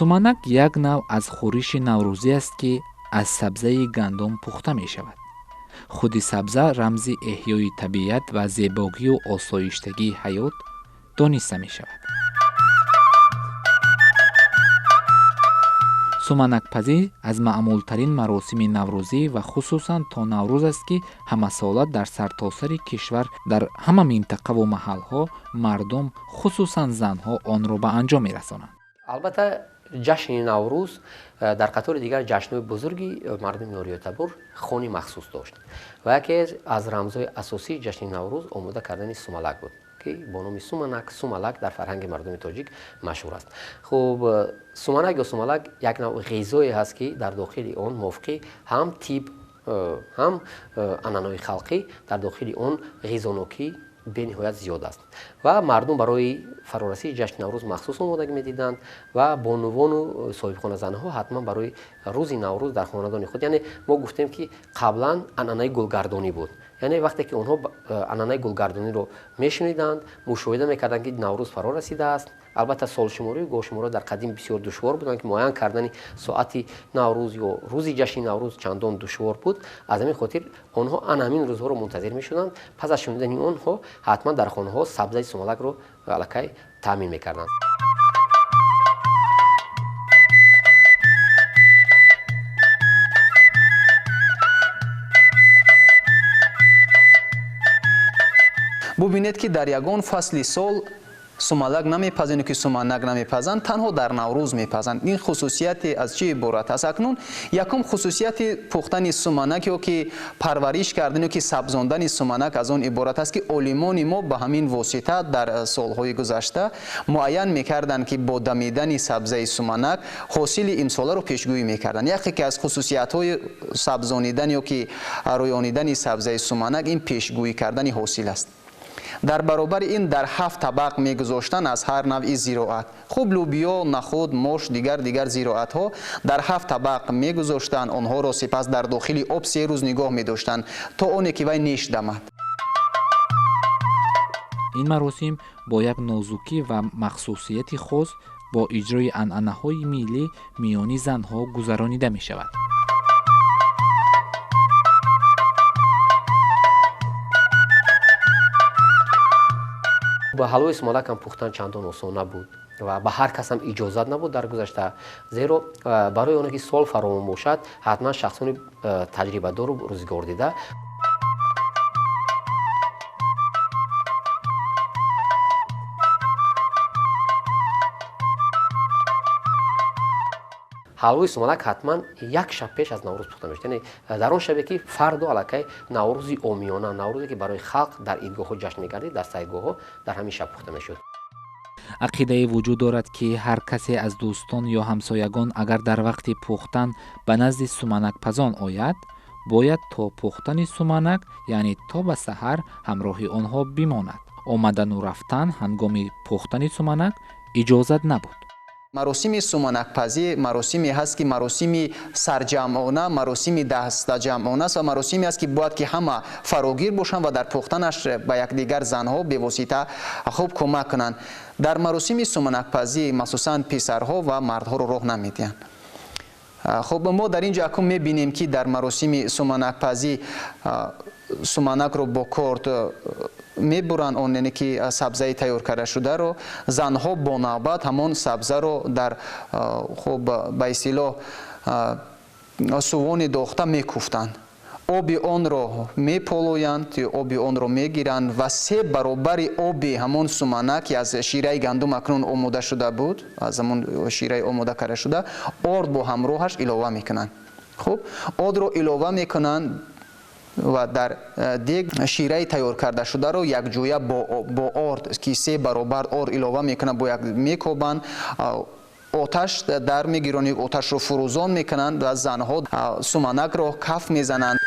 суманак як нав аз хӯриши наврӯзӣ аст, ки аз сабзаи гандум пухта мешавад. худи сабза рамзи эҳёи табиат ва зебогию осоиштагии ҳаёт дониста мешавад. суманакпазӣ аз маъмултарин маросими наврӯзӣ ва хусусан то наврӯз аст, ки ҳамасола дар сартосари кишвар дар ҳама минтақаву маҳалҳо мардум хусусан занҳо онро ба анҷом мерасонанд. албатта ҷашни наврӯз дар қатори дигар ҷашнҳои бузурги мардуми нориётабур хони махсус дошт ва яке аз рамзҳои асосии ҷашни наврӯз омода кардани сумалак буд, ки бо номи сумалак дар фарҳанги мардуми тоҷик машҳур аст. хуб, суманак ё сумалак як навъ ғизое ҳаст, ки дар дохили он мувофиқи ҳам тиб ҳам анъанаҳои халқӣ дар дохили он ғизонокӣ бениҳоят зиёд аст ва мардум барои фарорасии ҷашни наврӯз махсус омодагӣ медиданд ва бонувону соҳибхоназанҳо ҳатман барои рӯзи наврӯз дар хонадони худ, яъне мо гуфтем, ки қаблан анъанаи гулгардонӣ буд, яъне вақте ки онҳо анъанаи гулгардониро мешуниданд, мушоҳида мекарданд, ки наврӯз фаро расидааст. албатта солшуморию гоҳшуморӣ дар қадим бисёр душвор буданд, ки муайян кардани соати наврӯз ё рӯзи ҷашни наврӯз чандон душвор буд. аз ҳамин хотир онҳо анҳамин рӯзҳоро мунтазир мешуданд. пас аз шунидани онҳо ҳатман дар хонаҳо сабзаи сумалакро аллакай таъмин мекарданд. бубинед, ки дар ягон фасли сол сумалак намепазанд, ки суманак намепазанд, танҳо дар наврӯз мепазанд. ин хусусияте аз чӣ иборат аст? акнун якум хусусияти пухтани суманак ё ки парвариш кардан ё ки сабзондани суманак аз он иборат аст, ки олимони мо ба ҳамин восита дар солҳои гузашта муайян мекарданд, ки бо дамидани сабзаи суманак ҳосили имсоларо пешгӯӣ мекарданд. яке ки аз хусусиятҳои сабзонидан ё ки рӯёнидани сабзаи суманак ин пешгӯӣ кардани ҳосил аст. дар баробари ин дар 7 табақ мегузоштан аз ҳар навъи зироат, хуб лӯбиё, нахуд, мош, дигар зироатҳо дар 7 табақ мегузоштанд. онҳоро сипас дар дохили об 3 рӯз нигоҳ медоштанд то оне ки вай неш дамад. ин маросим бо як нозукӣ ва махсусияти хос бо иҷрои анъанаҳои миллӣ миёни занҳо гузаронида мешавад. ба ҳалвои сумалакам пухтан чандон осон набуд ва ба ҳар кас ҳам иҷозат набуд дар гузашта, зеро барои оне ки сол фаровон бошад ҳатман шахсони таҷрибадору рӯзгордида ҳалвои сумалак ҳатман як шаб пеш аз наврӯз пухта мешуд, яъне дар он шабе ки фарду аллакай наврӯзи омиёна, наврӯзе ки барои халқ дар идгоҳҳо ҷашн мегардид, дар сайгоҳҳо дар ҳамин шаб пухта мешуд. ақидае вуҷуд дорад, ки ҳар касе аз дӯстон ё ҳамсоягон агар дар вақти пухтан ба назди суманакпазон ояд, бояд то пухтани суманак, яъне то ба саҳар ҳамроҳи онҳо бимонад. омадану рафтан ҳангоми пухтани суманак иҷозат набуд. маросими суманакпазӣ маросиме ҳаст, ки маросими сарҷамъона, маросими дастаҷамъона аст ва маросиме аст, ки бояд ки ҳама фарогир бошанд ва дар пухтанаш ба якдигар занҳо бевосита хуб кӯмак кунанд. дар маросими суманакпазӣ махсусан писарҳо ва мардҳоро роҳ намедиҳанд. хуб, мо дар ин ҷо акун мебинем, ки дар маросими суманакпазӣ суманакро бо корт мебуранд, оне ки сабзаи тайёр карда шударо занҳо бо навбат ҳамон сабзаро дар хуб ба истилоҳ сувони дохта мекуфтанд. оби онро меполоянд, оби онро мегиранд ва 3 баробари оби ҳамон суманак ки аз шираи гандум акнун омода шуда буд, аз ҳамон шираи омода карда шуда, орд бо ҳамроҳаш илова мекунанд. хуб, ордро илова мекунанд ва дар дег шираи тайёр карда шударо якҷоя бо орд ки 3 баробар орд илова мекунанд, бо як мекобанд, оташ дар мегиронид, оташро фурӯзон мекунанд ва занҳо суманакро каф мезананд.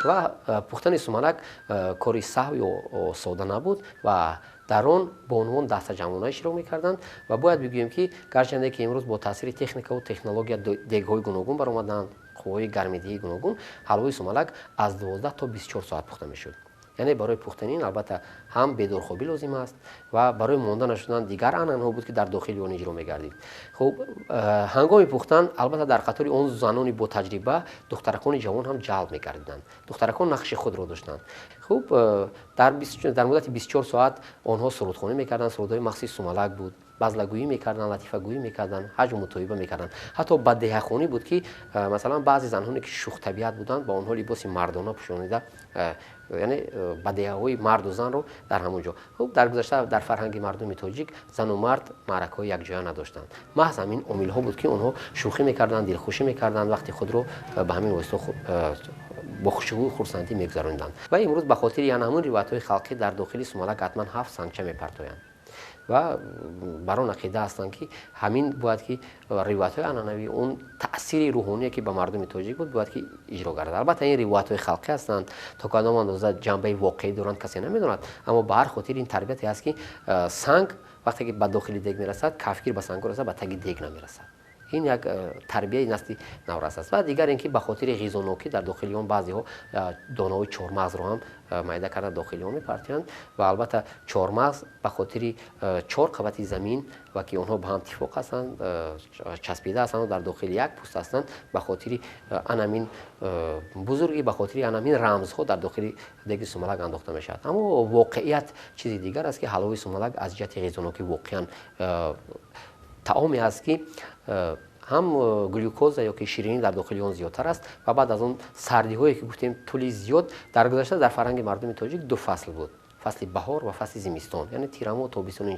ва пухтани суманак кори саҳв ё сода набуд ва дар он бо унвон дастаҷамъона иштирок мекарданд ва бояд бигӯем, ки гарчанде ки имрӯз бо таъсири техникаву технология дегҳои гуногун баромаданд, қувваҳои гармидиҳии гуногун ҳалвои сумалак аз 12 то 24 соат пухта мешуд. яъне барои пухтани ин албатта ҳам бедорхобӣ лозим аст ва барои монда нашудан дигар анъанаҳо буд ки дар дохили он иҷро мегардид. хуб ҳангоми пухтан албатта дар қатори он занони бо таҷриба духтаракони ҷавон ҳам ҷалб мегардиданд. духтаракон нақши худро доштанд. хуб дар муддати 24 соат онҳо сурудхонӣ мекарданд. сурудҳои махсуси сумалак буд. базлагӯӣ мекарданд, латифагӯӣ мекарданд, ҳаҷву мутоиба мекарданд. ҳатто баддеҳахонӣ буд ки масалан баъзе занҳоне ки шухтабиат буданд ба онҳо либоси мардона пӯшонида, яъне баддеҳаҳои марду занро дар ҳамон ҷо. хуб дар гузашта дар фарҳанги мардуми тоҷик зану мард маъракаҳои якҷоя надоштанд. маҳз ҳамин омилҳо буд ки онҳо шӯхӣ мекарданд, дилхушӣ мекарданд, вақти худро ба ҳамин восита бо хушуғу хурсандӣ мегузаронданд. ва имрӯз ба хотири яъне ҳамон ривоятҳои халқӣ дар дохили сумалак ҳатман 7 сангча мепартоянд. ва бар он ақида ҳастанд ки ҳамин бояд ки ривоятҳои анъанавӣ он таъсири рӯҳоние ки ба мардуми тоҷик буд бояд ки иҷро гардад. албатта ин ривоятҳои халқӣ ҳастанд, то кадом андоза ҷанбаи воқеӣ доранд касе намедонад, аммо ба ҳар хотир ин тарбияте ҳаст ки санг вақте ки ба дохили дег мерасад, кафгир ба сангҳо расад, ба таги дег намерасад. ин як тарбияи насли наврас аст. ва дигар ин ки ба хотири ғизонокӣ дар дохили он баъзеҳо донаҳои чормағзро ҳам майда карда дохили он мепартоянд. ва албатта чормағз ба хотири 4 қабати замин ва ки онҳо ба ҳам тифоқ ҳастанд, часпида ҳастанд, дар дохили як пӯст ҳастанд, ба хотири анамин бузургӣ, ба хотири анамин рамзҳо дар дохили деги сумалак андохта мешавад. аммо воқеият чизи дигар аст ки ҳалвои сумалак аз ҷиҳати ғизонокӣ воқеан таоме аст ки ҳам глюкоза ё ки ширинӣ дар дохили он зиёдтар аст ва баъд аз он сардиҳое ки гуфтем тӯли зиёд дар гузашта дар фарҳанги мардуми тоҷик 2 фасл буд. фасли баҳор ва фасли зимистон, яъне тираму тобистон. ин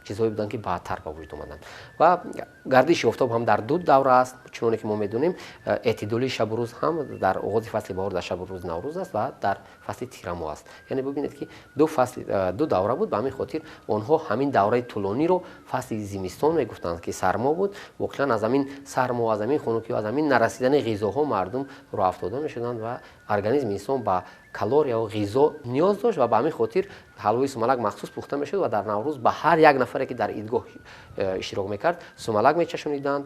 чизҳое буданд ки баъдтар ба вуҷуд омаданд. ва гардиши офтоб ҳам дар 2 давра аст. чуноне ки мо медонем, эътидоли шабу рӯз ҳам дар оғози фасли баҳор дар шабу рӯзи наврӯз аст ва дар фасли тираму аст. яъне бибинед ки 2 давра буд. ба ҳамин хотир онҳо ҳамин давраи тӯлониро фасли зимистон мегуфтанд ки сармо буд. воқеан аз ҳамин сармо, аз ҳамин хунукӣ, аз ҳамин нарасидани ғизоҳо мардум роҳафтода мешуданд ва организми инсон ба калория ва ғизо ниёз дошт ва ба ҳамин хотир ҳалвои сумалак махсус пухта мешуд ва дар наврӯз ба ҳар як нафаре ки дар идгоҳ иштирок мекард сумалак мечашониданд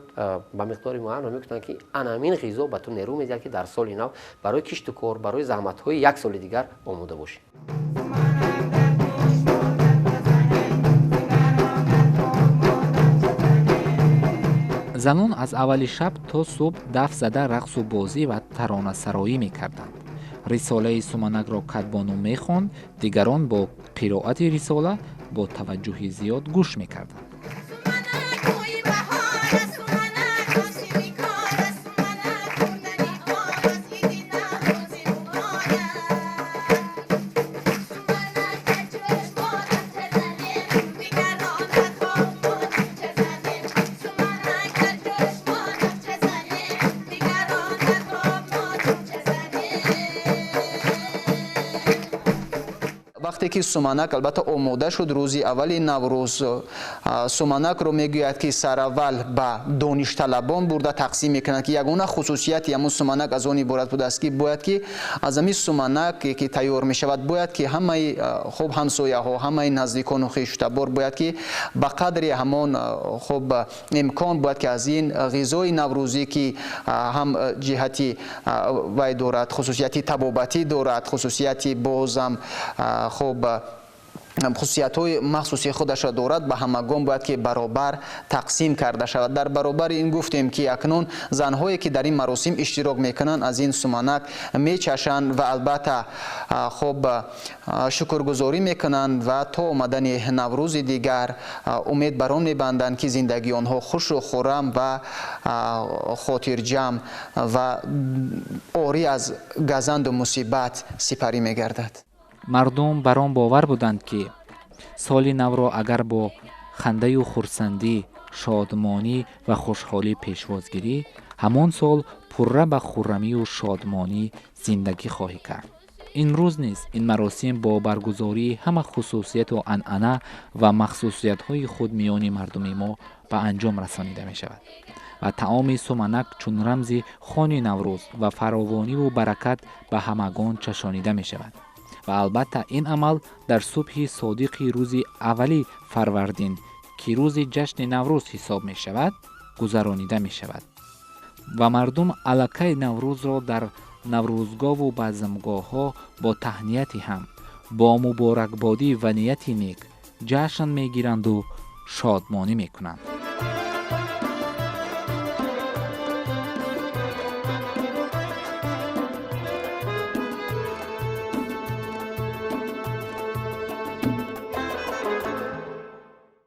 ба миқдори муайян ва мегуфтанд ки анамин ғизо ба ту нерӯ медиҳад ки дар соли нав барои кишту кор, барои заҳматҳои як соли дигар омода бошӣ. занон аз аввали шаб то субҳ даф зада рақсу бозӣ ва таронасароӣ мекарданд. рисолаи суманакро катбону мехонд, дигарон бо қироати рисола бо таваҷҷуҳи зиёд гӯш мекарданд. вақте ки суманак албатта омода шуд рӯзи аввали наврӯз, суманакро мегӯяд ки сараввал ба доништалабон бурда тақсим мекунад ки ягона хусусияти ҳамун суманак аз он иборат будааст ки бояд ки аз ҳамин суманак ки тайёр мешавад бояд ки ҳамаи хуб ҳамсояҳо, ҳамаи наздикону хештабор бояд ки ба қадри ҳамон хуб имкон бояд ки аз ин ғизои наврӯзӣ ки ҳам ҷиҳати вай дорад, хусусияти табобатӣ дорад, хусусияти бозам хуб хусусиятҳои махсуси худашро дорад, ба ҳамагон бояд ки баробар тақсим карда шавад. дар баробари ин гуфтем ки акнун занҳое ки дар ин маросим иштирок мекунанд аз ин суманак мечашанд ва албатта хуб шукргузорӣ мекунанд ва то омадани наврӯзи дигар умед бар он мебанданд ки зиндагии онҳо хушу хуррам ва хотирҷам ва ори аз газанду мусибат сипарӣ мегардад. мардум бар он бовар буданд ки соли навро агар бо хандаю хурсандӣ, шодмонӣ ва хушҳолӣ пешвоз гирӣ, ҳамон сол пурра ба хуррамию шодмонӣ зиндагӣ хоҳӣ кард. имрӯз низ ин маросим бо баргузории ҳама хусусияту анъана ва махсусиятҳои худ миёни мардуми мо ба анҷом расонида мешавад ва таоми суманак чун рамзи хони наврӯз ва фаровониву баракат ба ҳамагон чашонида мешавад. ва албатта ин амал дар субҳи содиқи рӯзи аввали фарвардин ки рӯзи ҷашни наврӯз ҳисоб мешавад гузаронида мешавад. و مردم الکه نوروز را در نوروزگاه و بزمگاه ها با تهنیتی هم با مبارکبادی و نیتی نیک جشن می گیرند و شادمانی می کنند.